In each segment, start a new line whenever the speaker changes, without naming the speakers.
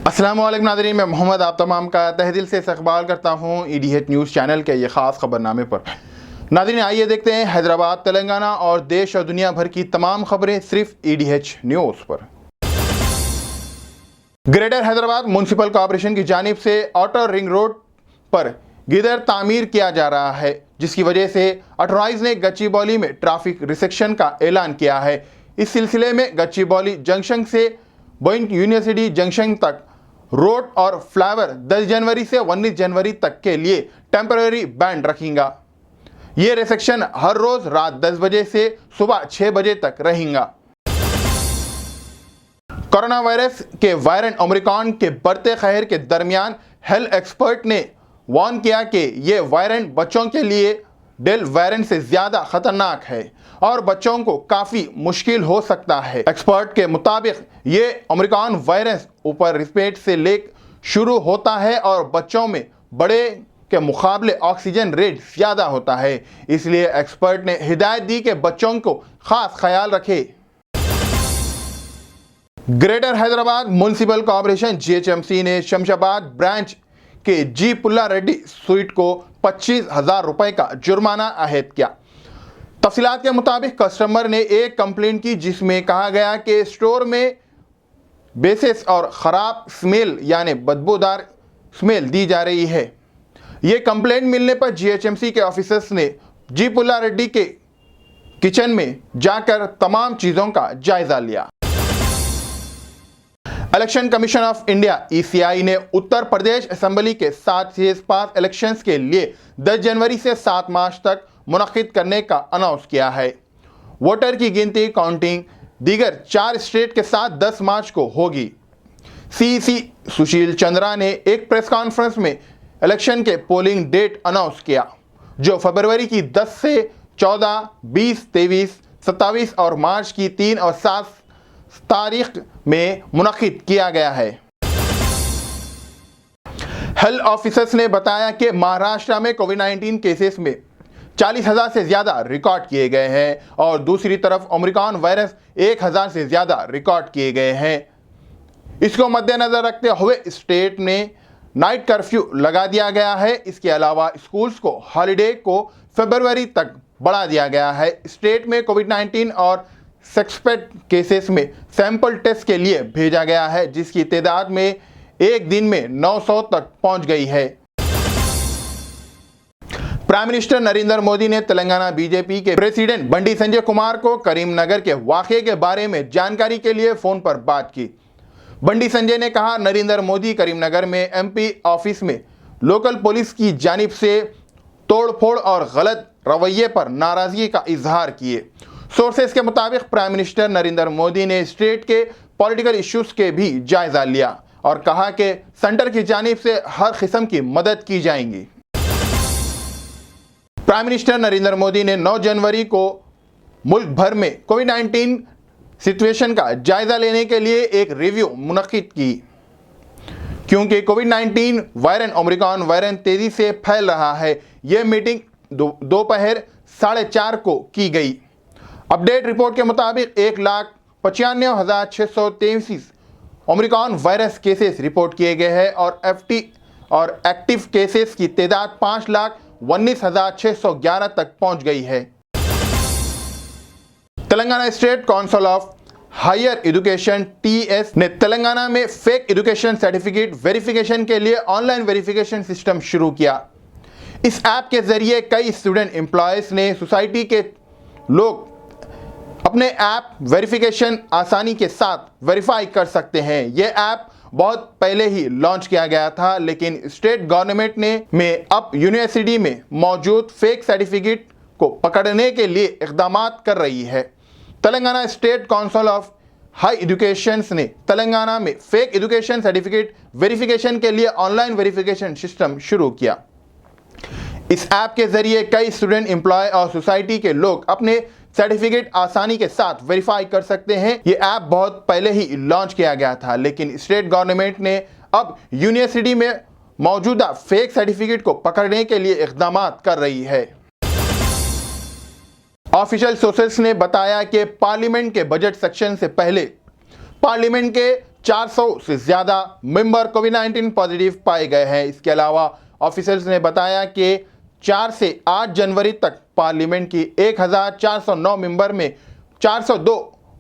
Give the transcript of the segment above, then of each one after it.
अस्सलाम वालेकुम नाज़रीन, मैं मोहम्मद आप तमाम का तहे दिल से इस्तकबाल करता हूँ EDH न्यूज़ चैनल के ये ख़ास ख़बरनामे पर। नाज़रीन आइए देखते हैं हैदराबाद, तेलंगाना और देश और दुनिया भर की तमाम खबरें सिर्फ EDH न्यूज़ पर। ग्रेटर हैदराबाद म्युनिसिपल कॉरपोरेशन की जानिब से आउटर रिंग रोड पर गिदर तामीर किया जा रहा है, जिसकी वजह से अथॉरिटीज़ ने गच्चीबौली में ट्रैफिक रिस्ट्रिक्शन का ऐलान किया है। इस सिलसिले में गच्चीबौली जंक्शन से बोइंग यूनिवर्सिटी जंक्शन तक रोड और फ्लाईओवर 10 जनवरी से 19 जनवरी तक के लिए टेम्पररी बैंड रखेगा। ये रिस्ट्रिक्शन हर रोज रात 10 बजे से सुबह 6 बजे तक रहेगा। कोरोना वायरस के वेरिएंट ओमिक्रॉन के बढ़ते कहर के दरमियान हेल्थ एक्सपर्ट ने वार्न किया कि ये वेरिएंट बच्चों के लिए डेल्टा वेरिएंट से ज्यादा खतरनाक है और बच्चों को काफी मुश्किल हो सकता है। एक्सपर्ट के मुताबिक ये ओमिक्रॉन वायरस ऊपर रिस्पेट से लेकर शुरू होता है और बच्चों में बड़े के मुकाबले ऑक्सीजन रेट ज्यादा होता है। इसलिए एक्सपर्ट ने हिदायत दी कि बच्चों को खास ख्याल रखे। Greater Hyderabad municipal corporation GHMC ने शमशाबाद ब्रांच के जी पुल्ला रेड्डी स्वीट को 25,000 रुपए का जुर्माना आयद किया। तफसीलात के मुताबिक कस्टमर ने एक कंप्लेंट की जिसमें कहा गया कि स्टोर में बेसिस और ख़राब स्मेल यानी बदबूदार स्मेल दी जा रही है। ये कंप्लेंट मिलने पर GHMC के ऑफिसर्स ने जी पुल्ला रेड्डी के किचन में जाकर तमाम चीज़ों का जायजा लिया। Election commission of India ECI ने उत्तर प्रदेश असेंबली के 7 फेज पास इलेक्शंस के लिए 10 जनवरी से 7 मार्च तक मुनक्किद करने का अनाउंस किया है। वोटर की गिनती काउंटिंग दीगर 4 स्टेट के साथ 10 मार्च को होगी। CEC सुशील चंद्रा ने एक प्रेस कॉन्फ्रेंस में इलेक्शन के पोलिंग डेट अनाउंस किया, जो फरवरी की 10 से 14, 20, 23, 27 और मार्च की 3 और 7 तारीख में मुनक्किद किया गया है। हेल्थ ऑफिसर्स ने बताया कि महाराष्ट्र में कोविड-19 केसेस में 40,000 से ज़्यादा रिकॉर्ड किए गए हैं और दूसरी तरफ ओमिक्रॉन वायरस 1,000 से ज़्यादा रिकॉर्ड किए गए हैं। इसको मद्देनज़र रखते हुए स्टेट में नाइट कर्फ्यू लगा दिया गया है। इसके अलावा स्कूल्स को हॉलीडे को फरवरी तक बढ़ा दिया गया है। स्टेट में कोविड-19 और सस्पेक्ट केसेस में सैंपल टेस्ट के लिए भेजा गया है, जिसकी तादाद में एक दिन में 900 तक पहुंच गई है। प्राइम मिनिस्टर नरेंद्र मोदी ने तेलंगाना बीजेपी के प्रेसिडेंट बंडी संजय कुमार को करीमनगर के वाक़े के बारे में जानकारी के लिए फ़ोन पर बात की। बंडी संजय ने कहा, नरेंद्र मोदी करीमनगर में MP ऑफिस में लोकल पुलिस की जानिब से तोड़फोड़ और गलत रवैये पर नाराज़गी का इजहार किए। सोर्सेस के मुताबिक प्राइम मिनिस्टर नरेंद्र मोदी ने स्टेट के पॉलिटिकल इश्यूज के भी जायजा लिया और कहा कि सेंटर की जानिब से हर किस्म की मदद की जाएगी। प्राइम मिनिस्टर नरेंद्र मोदी ने 9 जनवरी को मुल्क भर में कोविड-19 सिचुएशन का जायजा लेने के लिए एक रिव्यू मुनक्किद की, क्योंकि कोविड-19 वेरिएंट ओमिक्रॉन वेरिएंट तेजी से फैल रहा है। यह मीटिंग दोपहर 4:30 को की गई। अपडेट रिपोर्ट के मुताबिक 1,95,633 ओमिक्रॉन वायरस केसेस रिपोर्ट किए गए हैं और एक्टिव केसेस की तादाद 5,19,611 तक पहुंच गई है। Telangana state council of higher education TS ने तेलंगाना में फेक एजुकेशन सर्टिफिकेट वेरिफिकेशन के लिए ऑनलाइन वेरिफिकेशन सिस्टम शुरू किया। इस ऐप के जरिए कई स्टूडेंट एम्प्लॉयज ने सोसाइटी के लोग अपने ऐप वेरिफिकेशन आसानी के साथ वेरीफाई कर सकते हैं। यह ऐप बहुत पहले ही लॉन्च किया गया था, लेकिन स्टेट गवर्नमेंट में अब यूनिवर्सिटी में मौजूद फेक सर्टिफिकेट को पकड़ने के लिए इक़दाम कर रही है। Telangana state council of high education ने तेलंगाना में फेक एजुकेशन सर्टिफिकेट वेरिफिकेशन के लिए ऑनलाइन वेरिफिकेशन सिस्टम शुरू किया। इस ऐप के जरिए कई स्टूडेंट एम्प्लॉय और सोसाइटी के लोग अपने सर्टिफिकेट आसानी के साथ वेरीफाई कर सकते हैं। ये ऐप बहुत पहले ही लॉन्च किया गया था, लेकिन स्टेट गवर्नमेंट ने अब यूनिवर्सिटी में मौजूदा फेक सर्टिफिकेट को पकड़ने के लिए इक़दाम कर रही है। ऑफिशियल सोर्सेस ने बताया कि पार्लियामेंट के बजट सेक्शन से पहले पार्लियामेंट के 400 से ज्यादा मेंबर कोविड-19 पॉजिटिव पाए गए हैं। इसके अलावा ऑफिसर्स ने बताया कि 4 से 8 जनवरी तक पार्लियामेंट की 1409 मेंबर में 402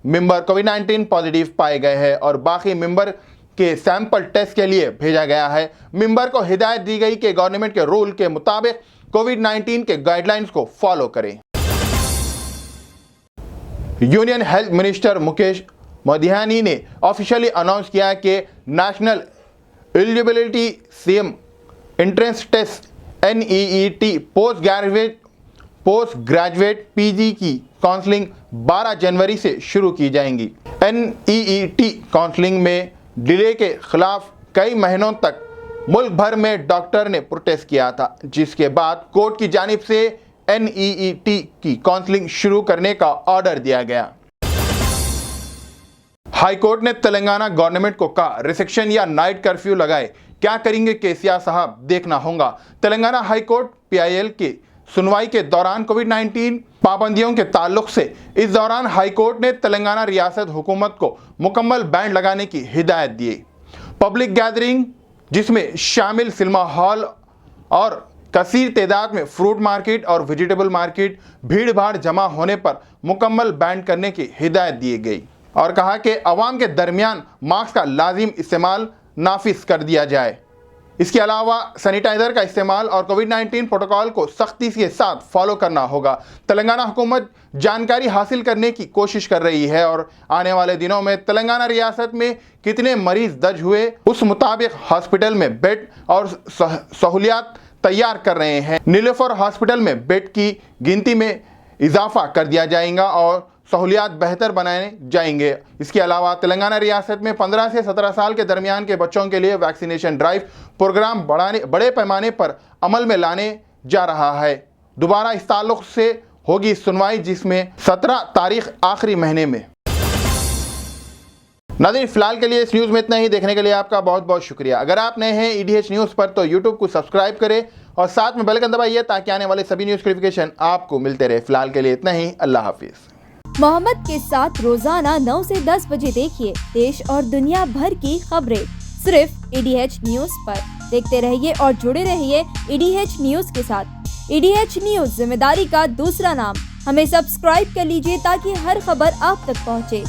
मेंबर कोविड-19 पॉजिटिव पाए गए हैं और बाकी मेंबर के सैंपल टेस्ट के लिए भेजा गया है। मेंबर को हिदायत दी गई कि गवर्नमेंट के रूल के मुताबिक कोविड-19 के गाइडलाइंस को फॉलो करें। Union health minister Mukesh Madiyani ने ऑफिशियली अनाउंस किया कि national eligibility cum entrance test NEET post graduate PG की काउंसलिंग 12 जनवरी से शुरू की जाएंगी। NEET काउंसलिंग में डिले के खिलाफ कई महीनों तक मुल्क भर में डॉक्टर ने प्रोटेस्ट किया था, जिसके बाद कोर्ट की जानिब से NEET की काउंसलिंग शुरू करने का ऑर्डर दिया गया। हाई कोर्ट ने तेलंगाना गवर्नमेंट को कहा रिसेक्शन या नाइट कर्फ्यू लगाए, क्या करेंगे केसीआर साहब, देखना होगा। तेलंगाना हाई कोर्ट PIL की सुनवाई के दौरान कोविड-19 पाबंदियों के ताल्लुक से इस दौरान हाई कोर्ट ने तेलंगाना रियासत हुकूमत को मुकम्मल बैन लगाने की हिदायत दी। पब्लिक गैदरिंग जिसमें शामिल सिनेमा हॉल और कसीर तादाद में फ्रूट मार्केट और वेजिटेबल मार्केट भीड़ भाड़ जमा होने पर मुकम्मल बैन करने की हिदायत दी गई और कहा कि अवाम के दरमियान मास्क का लाजिम इस्तेमाल नाफिज कर दिया जाए। इसके अलावा सैनिटाइजर का इस्तेमाल और कोविड-19 प्रोटोकॉल को सख्ती के साथ फॉलो करना होगा। तेलंगाना हुकूमत जानकारी हासिल करने की कोशिश कर रही है और आने वाले दिनों में तेलंगाना रियासत में कितने मरीज दर्ज हुए उस मुताबिक हॉस्पिटल में बेड और सहूलियात तैयार कर रहे हैं। नीलोफर हॉस्पिटल में बेड की गिनती में इजाफा कर दिया जाएगा और सहूलियात बेहतर बनाए जाएंगे। इसके अलावा तेलंगाना रियासत में 15 से 17 साल के दरमियान के बच्चों के लिए वैक्सीनेशन ड्राइव प्रोग्राम बड़े पैमाने पर अमल में लाने जा रहा है। दोबारा इस ताल्लुक से होगी सुनवाई, जिसमें 17 तारीख आखिरी महीने में। नाज़रीन, फिलहाल के लिए इस न्यूज़ में इतना ही। देखने के लिए आपका बहुत बहुत शुक्रिया। अगर आप नए हैं EDH न्यूज़ पर तो यूट्यूब को सब्सक्राइब करें और साथ में बेल आइकन दबाइए ताकि आने वाले सभी न्यूज़ नोटिफिकेशन आपको मिलते रहे। फिलहाल के लिए इतना ही। अल्लाह हाफिज़।
मोहम्मद के साथ रोजाना 9 से 10 बजे देखिए देश और दुनिया भर की खबरें सिर्फ EDH न्यूज़ पर। देखते रहिए और जुड़े रहिए EDH न्यूज़ के साथ। EDH न्यूज़ जिम्मेदारी का दूसरा नाम। हमें सब्सक्राइब कर लीजिए ताकि हर खबर आप तक पहुंचे।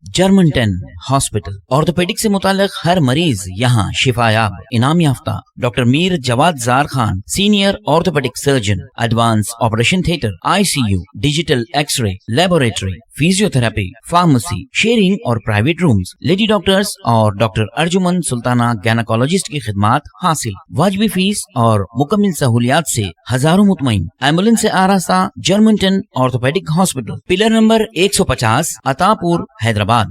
जर्मनटन हॉस्पिटल ऑर्थोपेडिक से मुताल्लिक हर मरीज यहाँ शिफायाब। इनाम याफ्ता doctor Mir Jawad Zar Khan, senior orthopaedic surgeon, advance operation theatre, ICU, digital x-ray, laboratory, physiotherapy, pharmacy, sharing और प्राइवेट रूम्स, लेडी डॉक्टर्स और डॉक्टर अर्जुमन सुल्ताना गायनेकोलॉजिस्ट की खिदमात हासिल। वाजिबी फीस और मुकम्मल सहूलियात से हजारों मुतमईन। एम्बुलेंस से आरास्ता Germanton orthopaedic hospital, pillar number 150, Attapur, Hyderabad.